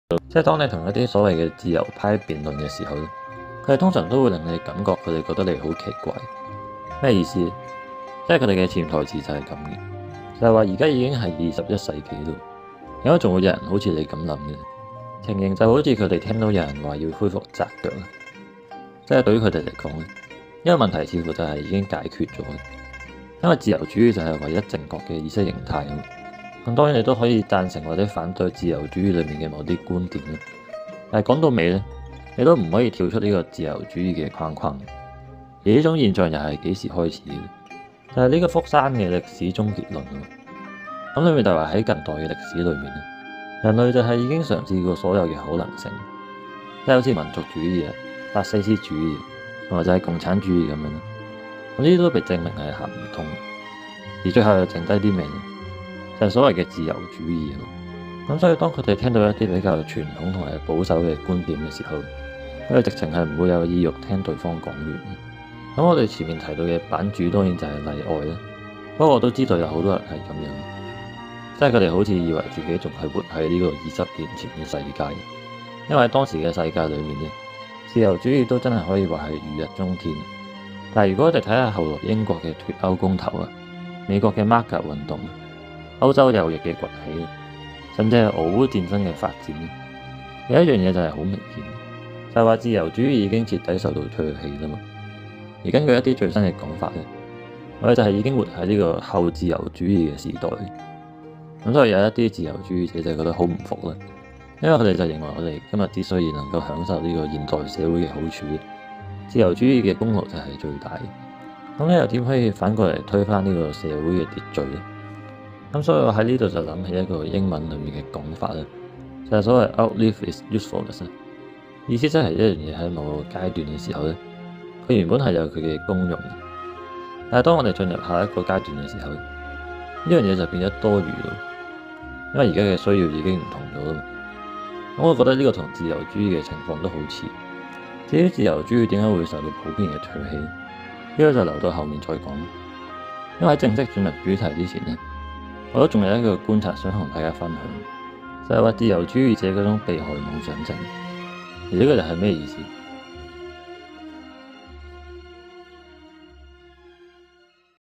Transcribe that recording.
即係當你同一啲所謂嘅自由派辯論嘅時候咧，佢哋通常都會令你感覺佢哋覺得你好奇怪。咩意思？即係佢哋嘅潛台詞就係咁嘅，就係話而家已經係21世紀咯，點解仲會有人好似你咁諗嘅？情形就好似佢哋聽到有人話要恢復紮腳啊，即係對於佢哋嚟講咧，呢個問題似乎就係已經解決咗，因為自由主義就係唯一正確嘅意識形態啊。咁當然你都可以贊成或者反對自由主義裏面嘅某啲觀點啦，但係講到尾咧，你都唔可以跳出呢個自由主義嘅框框。而呢種現象又係幾時開始嘅？就係呢個福山嘅歷史終結論啊。咁裏面就話喺近代嘅歷史裏面咧，人類就係已經嘗試過所有嘅可能性，即係好似民族主義啊、法西斯主義同埋就係共產主義咁樣啦。咁呢啲都被證明係行唔通，而最後又剩低啲咩咧？就係所謂嘅自由主義啊。咁所以當佢哋聽到一啲比較傳統同埋保守嘅觀點嘅時候，佢哋直情係唔會有意欲聽對方講完。咁我哋前面提到嘅版主當然就係例外啦。不過我都知道有好多人係咁樣，即係佢哋好似以為自己仲係活喺呢個20年前嘅世界，因為喺當時嘅世界裏面咧，自由主義都真係可以話係如日中天。但係如果我哋睇下後來英國嘅脫歐公投啊、美國嘅 MAGA 運動、歐洲右翼嘅崛起，甚至係俄烏戰爭嘅發展，有一樣嘢就係好明顯，就係話自由主義已經徹底受到唾棄啦嘛。而根據一啲最新嘅講法咧，我哋就係已經活喺呢個後自由主義嘅時代。咁所以有一啲自由主義者就覺得好唔服啦，因為佢哋就認為我哋今日之所以能夠享受呢個現代社會嘅好處，自由主義嘅功勞就係最大。咁你又點可以反過嚟推翻呢個社會嘅秩序咧？咁所以我喺呢度就諗起一個英文裡面嘅講法啦，就係所謂 outlive its usefulness，意思即係一樣嘢喺某個階段嘅時候咧，佢原本係有佢嘅功用，但係當我哋進入下一個階段嘅時候，呢樣嘢就變咗多餘咯，因為而家嘅需要已經唔同咗啦。咁我覺得呢個同自由主義嘅情況都好似。至於自由主義點解會受到普遍嘅唾棄，呢個就留到後面再講。因為喺正式進入主題之前咧，我都仲有一個觀察想同大家分享，就係話自由主義者嗰種被害妄想症。而呢個就係咩意思？